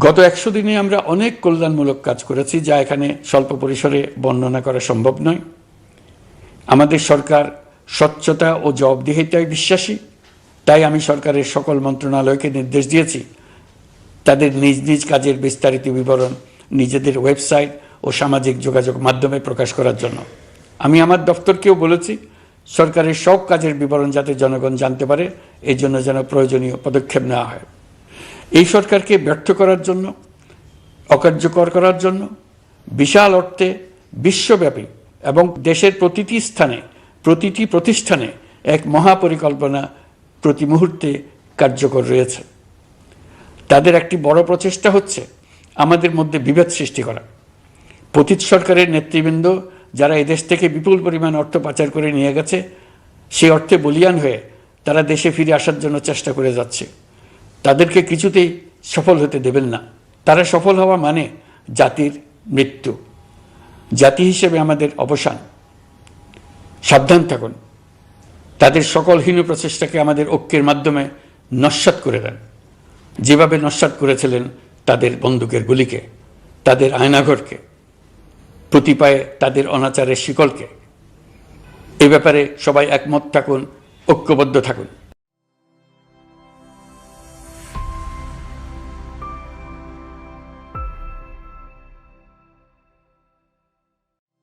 গত 100 দিনে আমরা অনেক কল্যাণমূলক কাজ করেছি, যা এখানে স্বল্প পরিসরে বর্ণনা করা সম্ভব নয়। আমাদের সরকার স্বচ্ছতা ও জবাবদিহিতায় বিশ্বাসী, তাই আমি সরকারের সকল মন্ত্রণালয়কে নির্দেশ দিয়েছি তাদের নিজ নিজ কাজের বিস্তারিত বিবরণ নিজেদের ওয়েবসাইট ও সামাজিক যোগাযোগ মাধ্যমে প্রকাশ করার জন্য। আমি আমার দপ্তরকেও বলেছি সরকারের সব কাজের বিবরণ যাতে জনগণ জানতে পারে, এই জন্য যেন প্রয়োজনীয় পদক্ষেপ নেওয়া হয়। এই সরকারকে ব্যর্থ করার জন্য, অকার্যকর করার জন্য বিশাল অর্থে বিশ্বব্যাপী এবং দেশের প্রতিটি স্থানে, প্রতিটি প্রতিষ্ঠানে এক মহাপরিকল্পনা প্রতি মুহূর্তে কার্যকর রয়েছে। তাদের একটি বড় প্রচেষ্টা হচ্ছে আমাদের মধ্যে বিভেদ সৃষ্টি করা। পতিত সরকারের নেতৃবৃন্দ যারা এদেশ থেকে বিপুল পরিমাণ অর্থ পাচার করে নিয়ে গেছে, সেই অর্থে বলীয়ান হয়ে তারা দেশে ফিরে আসার জন্য চেষ্টা করে যাচ্ছে। তাদেরকে কিছুতেই সফল হতে দেবেন না। তারা সফল হওয়া মানে জাতির মৃত্যু, জাতি হিসেবে আমাদের অবসান। সাবধান থাকুন, তাদের সকল হীন প্রচেষ্টাকে আমাদের ঐক্যের মাধ্যমে নস্যাৎ করে দেন, যেভাবে নস্যাৎ করেছিলেন তাদের বন্দুকের গুলিকে, তাদের আয়নাঘরকে, প্রতি পায়ে তাদের অনাচারের শিকলকে। এ ব্যাপারে সবাই একমত থাকুন, ঐক্যবদ্ধ থাকুন।